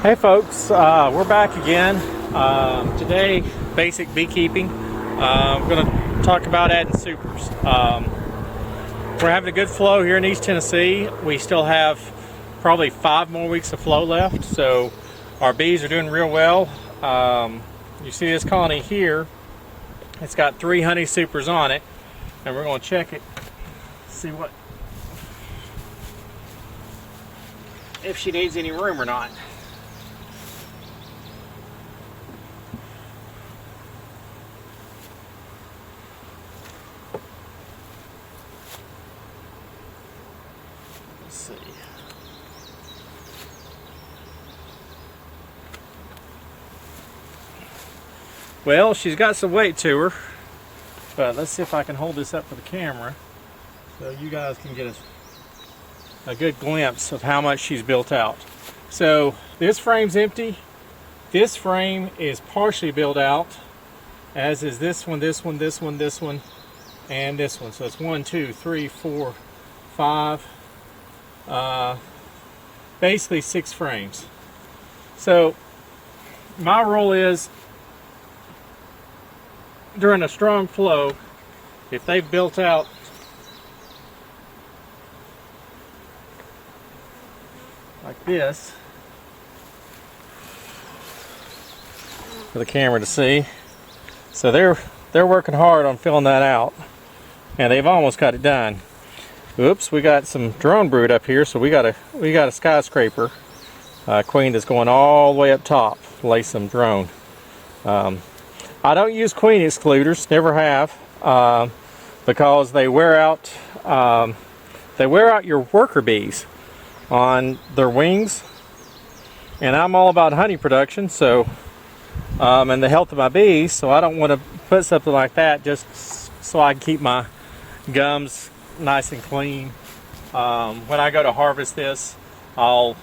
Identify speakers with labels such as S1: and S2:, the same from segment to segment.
S1: Hey folks, we're back again. Today, basic beekeeping. We're going to talk about adding supers. We're having a good flow here in East Tennessee. We still have probably 5 more weeks of flow left, so our bees are doing real well. You see this colony here, it's got 3 honey supers on it, and we're going to check it, see if she needs any room or not. Let's see. Well, she's got some weight to her, but let's see if I can hold this up for the camera so you guys can get a good glimpse of how much she's built out. So this frame's empty. This frame is partially built out, as is this one, this one, this one, this one, and this one. So it's 1, 2, 3, 4, 5, basically 6 frames. So my rule is, during a strong flow, if they've built out like this, for the camera to see, so they're working hard on filling that out, and they've almost got it done. Oops, we got some drone brood up here, so we got a skyscraper queen that's going all the way up top to lay some drone. I don't use queen excluders, never have, because they wear out your worker bees on their wings, and I'm all about honey production, so and the health of my bees, so I don't want to put something like that just so I can keep my gums nice and clean. When I go to harvest this, I'll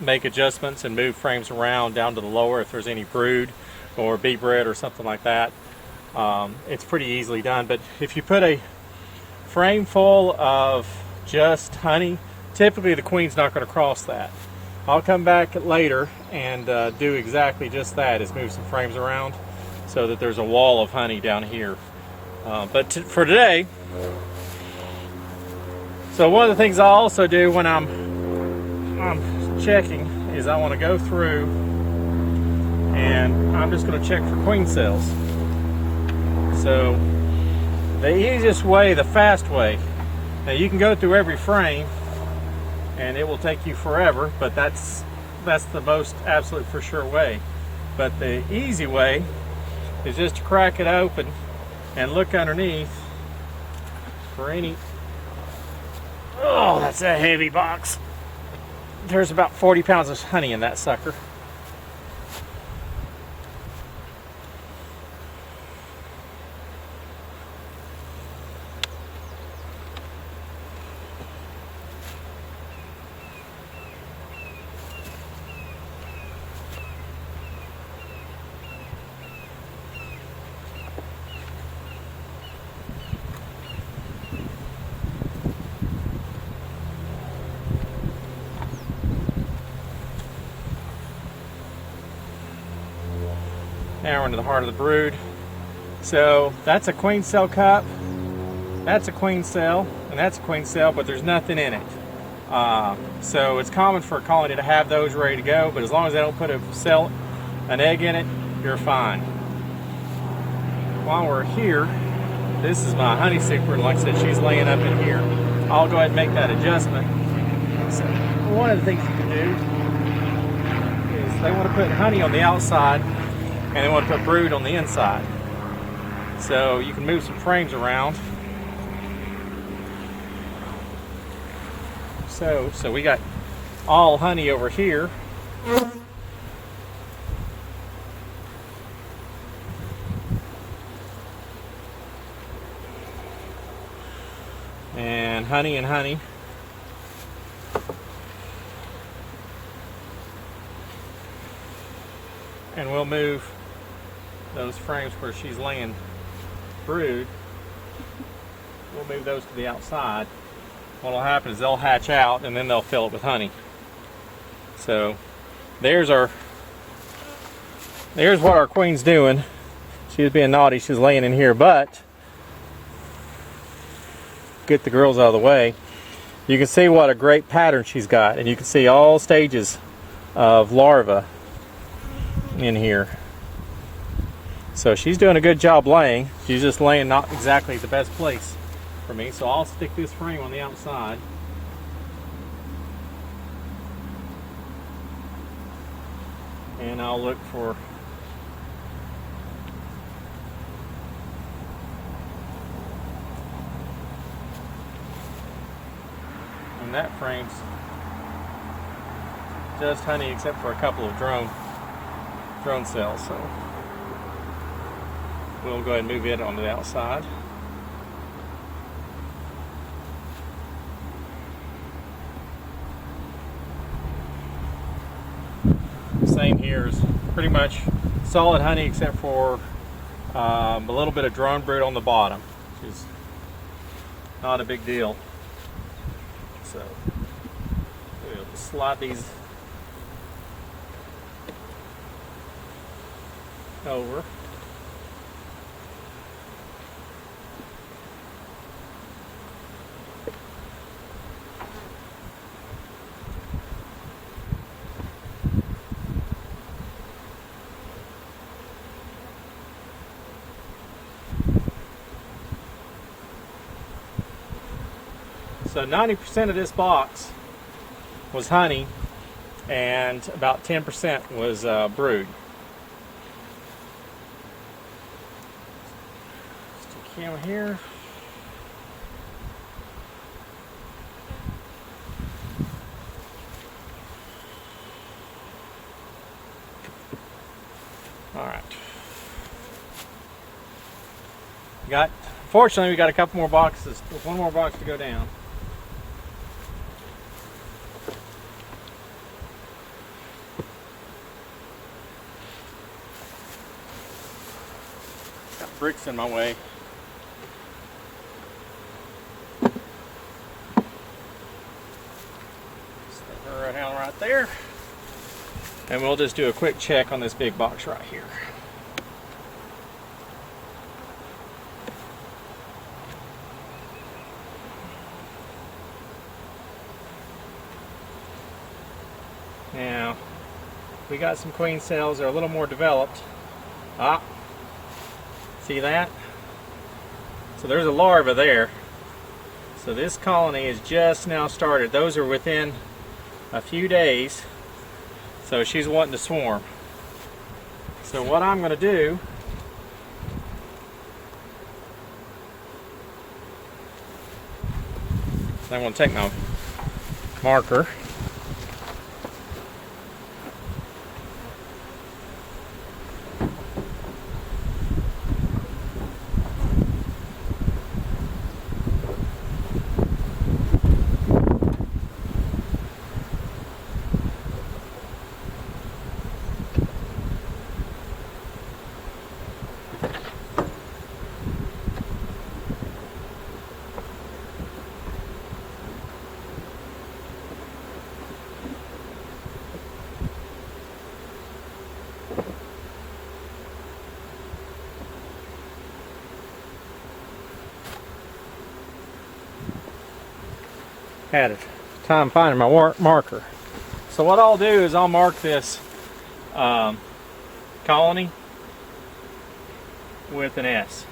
S1: make adjustments and move frames around down to the lower if there's any brood or bee bread or something like that. It's pretty easily done, but if you put a frame full of just honey, typically the queen's not going to cross that. I'll come back later and do exactly just that, is move some frames around so that there's a wall of honey down here. But for today, so one of the things I also do when I'm checking is I want to go through and I'm just going to check for queen cells. So the easiest way, the fast way, now you can go through every frame and it will take you forever, but that's the most absolute for sure way. But the easy way is just to crack it open and look underneath for any, oh, that's a heavy box. There's about 40 pounds of honey in that sucker. Now we're into the heart of the brood. So that's a queen cell cup, that's a queen cell, and that's a queen cell, but there's nothing in it. So it's common for a colony to have those ready to go, but as long as they don't put an egg in it, you're fine. While we're here, this is my honey super, and like I said, she's laying up in here. I'll go ahead and make that adjustment. So one of the things you can do is they want to put honey on the outside, and they want to put brood on the inside. So you can move some frames around. So we got all honey over here. And honey and honey. And we'll move those frames where she's laying brood, we'll move those to the outside. What will happen is they'll hatch out and then they'll fill it with honey. So There's what our queen's doing. She was being naughty. She's laying in here, but get the girls out of the way. You can see what a great pattern she's got, and you can see all stages of larvae in here. So she's doing a good job laying. She's just laying not exactly the best place for me. So I'll stick this frame on the outside. And I'll look for and that frame's just honey except for a couple of drone cells. So we'll go ahead and move it onto the outside. Same here is pretty much solid honey except for a little bit of drone brood on the bottom, which is not a big deal. So we'll just slide these over. So 90% of this box was honey and about 10% was brood. Stick the camera here. Alright. Fortunately, we got a couple more boxes, one more box to go down. Bricks in my way. Stick her down right there. And we'll just do a quick check on this big box right here. Now, we got some queen cells that are a little more developed. See that? So there's a larva there. So this colony is just now started. Those are within a few days. So she's wanting to swarm. So what I'm going to do is I'm going to take my marker. Had a time finding my marker. So what I'll do is I'll mark this colony with an S.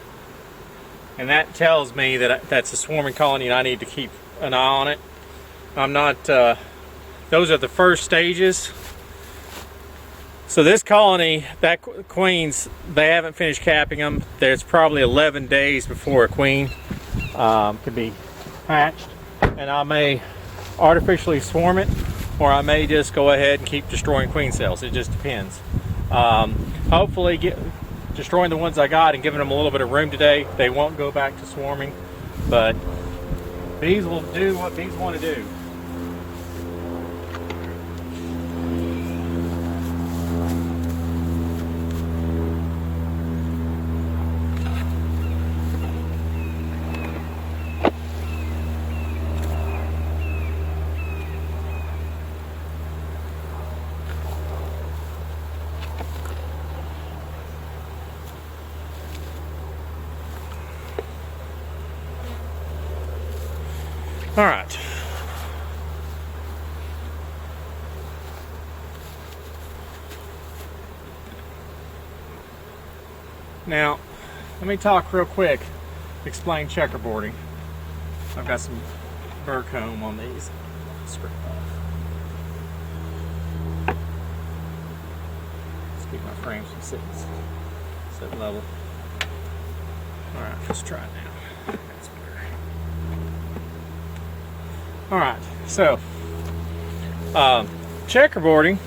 S1: And that tells me that that's a swarming colony and I need to keep an eye on it. I'm not, those are the first stages. So this colony, that queens, they haven't finished capping them. There's probably 11 days before a queen can be hatched. And I may artificially swarm it, or I may just go ahead and keep destroying queen cells. It just depends. Hopefully destroying the ones I got and giving them a little bit of room today, they won't go back to swarming, but bees will do what bees want to do. All right. Now, let me talk real quick, explain checkerboarding. I've got some burr comb on these. Scrape off. Let's keep my frames from sitting level. All right, let's try it now. That's better. All right, so checkerboarding.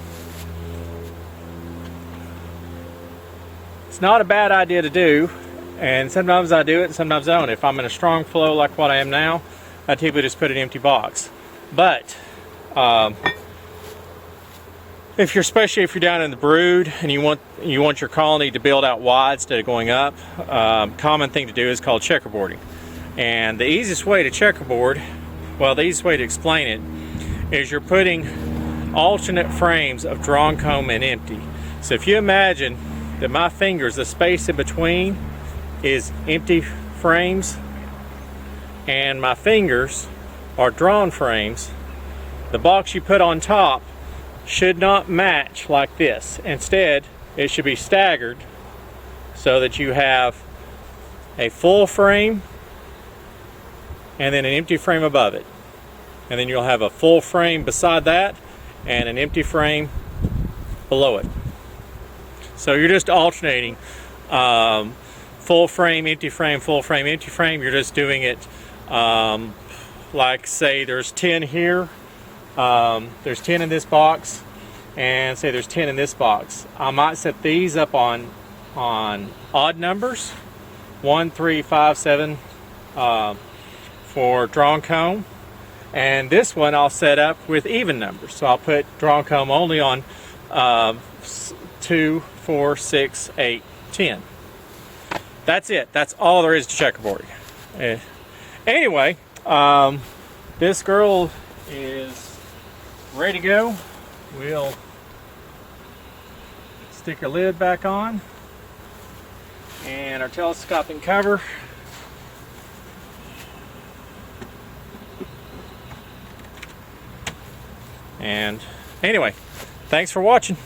S1: It's not a bad idea to do, and sometimes I do it and sometimes I don't. If I'm in a strong flow like what I am now, I typically just put an empty box. But especially if you're down in the brood and you want your colony to build out wide instead of going up, common thing to do is called checkerboarding. And the easiest way to checkerboard, well, the easiest way to explain it, is you're putting alternate frames of drawn comb and empty. So if you imagine that my fingers, the space in between is empty frames and my fingers are drawn frames, the box you put on top should not match like this. Instead, it should be staggered so that you have a full frame and then an empty frame above it. And then you'll have a full frame beside that and an empty frame below it. So you're just alternating full frame, empty frame, full frame, empty frame. You're just doing it like, say there's 10 here, there's 10 in this box, and say there's 10 in this box. I might set these up on odd numbers, 1, 3, 5, 7 for drawn comb, and this one I'll set up with even numbers. So I'll put drawn comb only on 2, 4, 6, 8, 10. That's it. That's all there is to checkerboarding. Anyway, this girl is ready to go. We'll stick her lid back on and our telescoping cover. And anyway, thanks for watching.